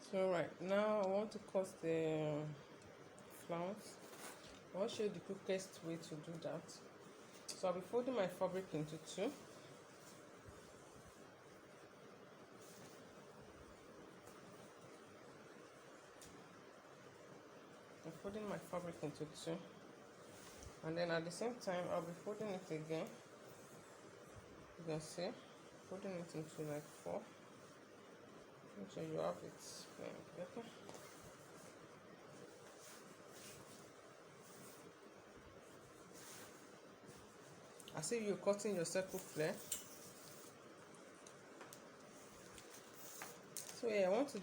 So right now I want to cut the flounce. I want to show you the quickest way to do that. So I'll be folding my fabric into two. I'm folding my fabric into two, and then at the same time I'll be folding it again. You can see, folding it into like four. Make sure you have it okay. As if you're cutting your circle flare. So yeah, I want to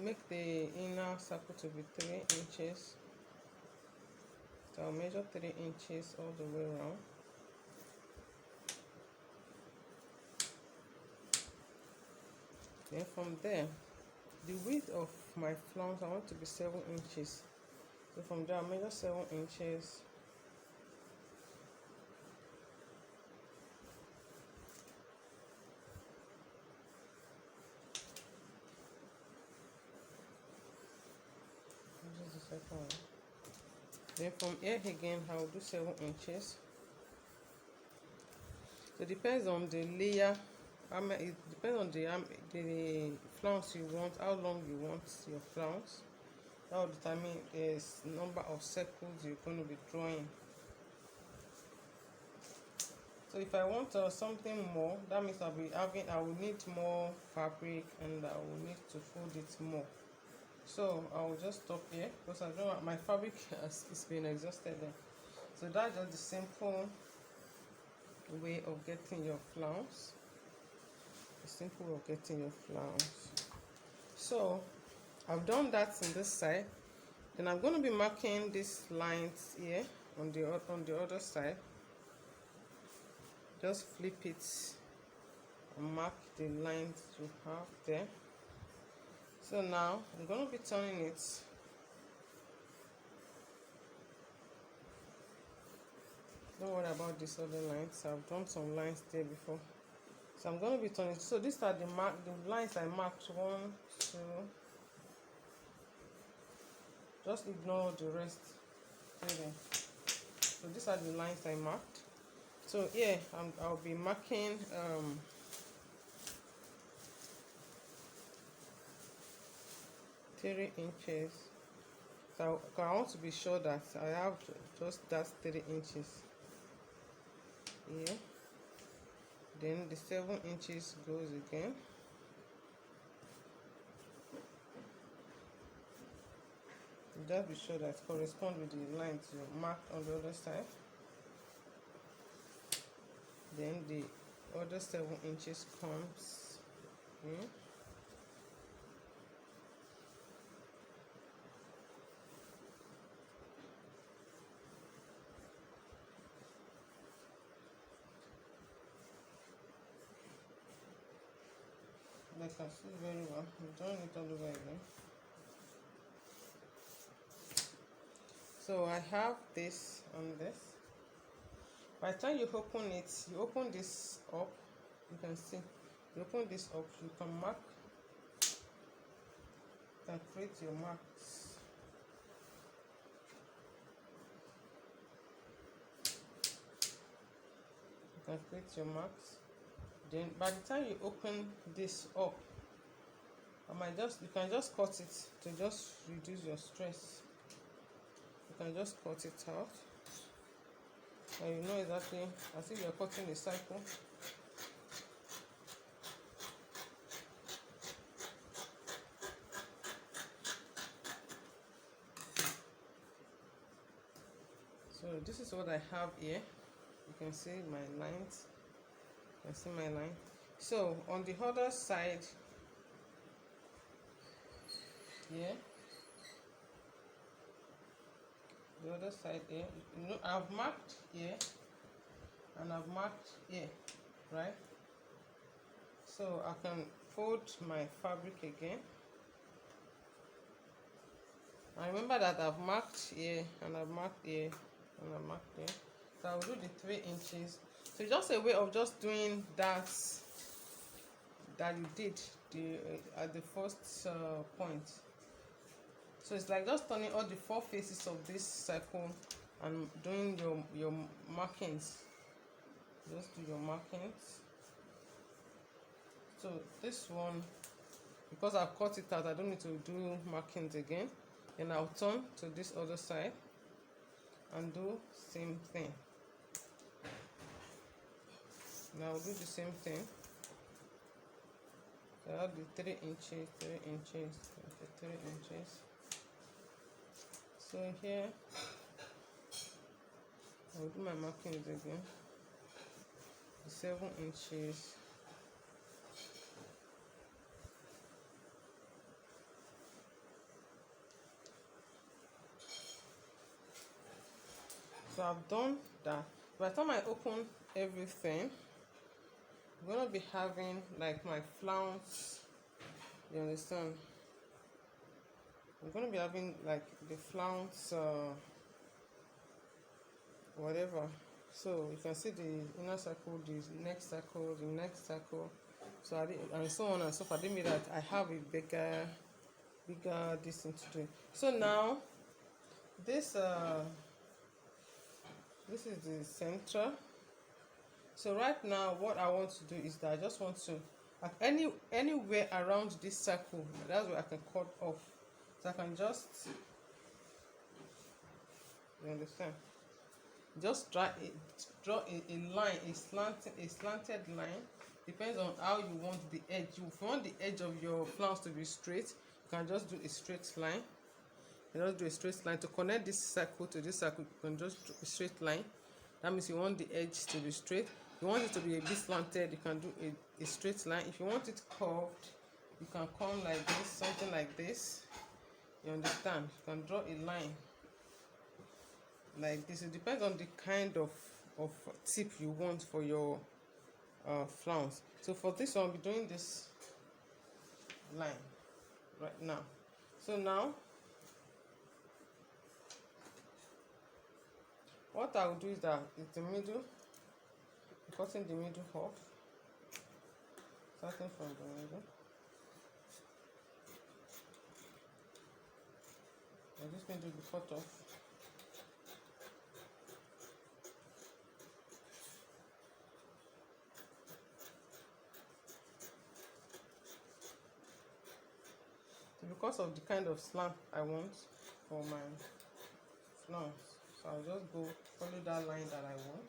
make the inner circle to be 3 inches. So I'll measure 3 inches all the way around. Then from there, the width of my flounce I want to be 7 inches. So from there I'll measure 7 inches. This is the second one. Then from here again I will do 7 inches. So it depends on the layer. It depends on the flounce you want, how long you want your flounce. That will determine the number of circles you're going to be drawing. So if I want something more, that means I will need more fabric and I will need to fold it more. So I will just stop here because I don't want my fabric is being exhausted then. So that's just the simple way of getting your flounce. The simple way of getting your flounce. So I've done that on this side. Then I'm going to be marking these lines here on the other side. Just flip it and mark the lines you have there. So now I'm going to be turning it. Don't worry about these other lines. I've done some lines there before. So I'm going to be turning it. So these are the lines I marked. 1, 2. Just ignore the rest. Okay. So these are the lines I marked. So here I'll be marking 3 inches. So I want to be sure that I have just that 3 inches here. Then the 7 inches goes again. Just be sure that correspond with the lines you marked on the other side. Then the other 7 inches comes here. I can see very well. I'm doing it all over again. So I have this on this. By the time you open it, you open this up. You can see. You open this up. You can mark. You can create your marks. You can create your marks. Then by the time you open this up, you can just cut it to just reduce your stress. You can just cut it out, and you know exactly as if you're cutting a cycle. So this is what I have here. You can see my lines. You can see my line. So on the other side here, the other side here, you know, I've marked here and I've marked here, right? So I can fold my fabric again. I remember that I've marked here and I've marked here and I've marked here. So I'll do the 3 inches. So it's just a way of just doing that you did at the first point. So it's like just turning all the 4 faces of this circle and doing your markings. Just do your markings. So this one, because I've cut it out, I don't need to do markings again. Then I'll turn to this other side and do same thing. Now I'll do the same thing. So I'll do 3 inches, 3 inches, 3 inches. So here I'll do my markings again. 7 inches. So I've done that. By the time I open everything, I'm gonna be having like my flounce. You understand? I'm gonna be having like the flounce, whatever. So you can see the inner circle, the next circle, the next circle. So and so on and so forth. I didn't mean that I have a bigger distance to do. So now this is the center. So right now what I want to do is that I just want to anywhere around this circle, that's where I can cut off. So I can just, you understand, just draw a line, a slanted line. Depends on how you want the edge. If you want the edge of your flounce to be straight, you can just do a straight line. You just do a straight line to connect this circle to this circle. You can just do a straight line. That means you want the edge to be straight. If you want it to be a bit slanted, you can do a straight line. If you want it curved, you can come like this, something like this. You understand? You can draw a line like this. It depends on the kind of tip you want for your flounce. So for this one, I'll be doing this line right now. So now what I will do is that it's the middle, cutting the middle off, starting from the middle. I just need to be cut off. So because of the kind of slant I want for my flounce, so I'll just go follow that line that I want.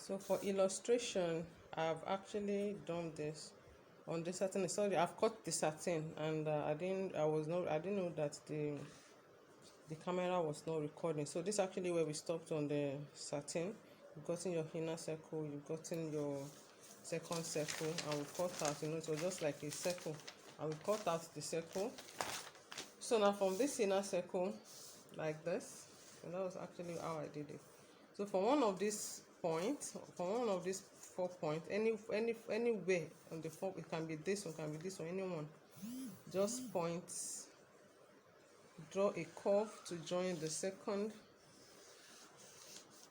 So for illustration, I've actually done this on the satin. Sorry, I've cut the satin, and I didn't know that the camera was not recording. So this is actually where we stopped on the satin. You've gotten your inner circle, you've gotten your second circle, and we cut out. You know, it was just like a circle, and we cut out the circle. So now from this inner circle, like this, and that was actually how I did it. So from one of these points, from one of these 4 points, anywhere on the 4, it can be this one, can be this one, anyone. Just points. Draw a curve to join the second.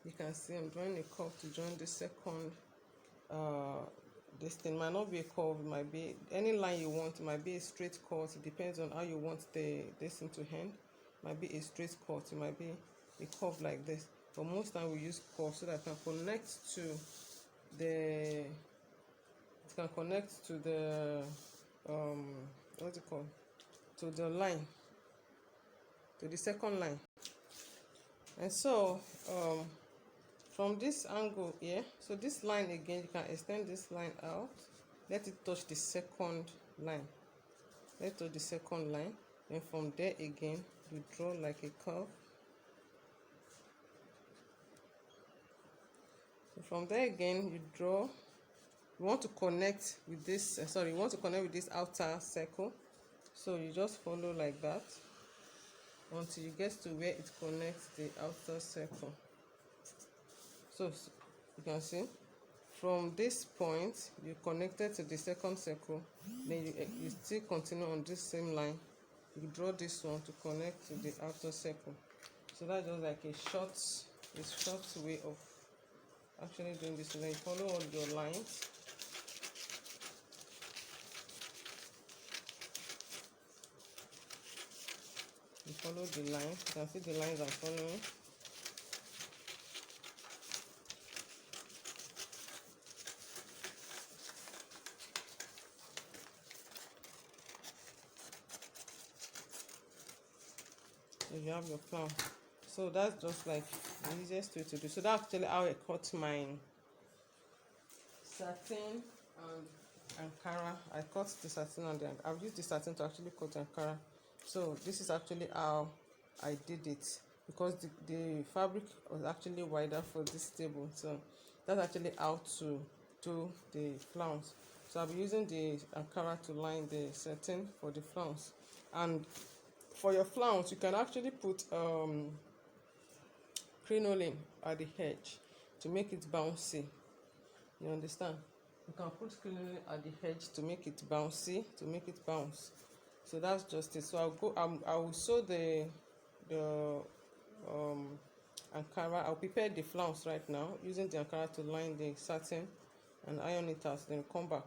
You can see I'm drawing a curve to join the second. This thing might not be a curve, it might be any line you want. It might be a straight cut. It depends on how you want this thing to end. It might be a straight cut, it might be a curve like this. But most time we use curve so that I can connect to the what's it called, to the line, to the second line. And so from this angle here, so this line again, you can extend this line out, let it touch the second line, let it touch the second line, and from there again you draw like a curve. So from there again you draw, you want to connect with this outer circle, so you just follow like that, until you get to where it connects the outer circle. So you can see from this point you connected to the second circle, then you still continue on this same line. You draw this one to connect to the outer circle. So that's just like a short way of actually doing this. And then you follow all your lines. You follow the lines. You can see the lines I'm following. So you have your flounce. So that's just like the easiest way to do. So that's actually how I cut my satin and Ankara. I cut the satin and I've used the satin to actually cut Ankara. So this is actually how I did it, because the fabric was actually wider for this table. So that's actually how to do the flounce. So I'll be using the Ankara to line the satin for the flounce. And for your flounce, you can actually put crinoline at the edge to make it bouncy. You understand? You can put crinoline at the edge to make it bouncy, to make it bounce. So that's just it. So I will sew the Ankara. I'll prepare the flounce right now using the Ankara to line the satin and iron it out, then come back.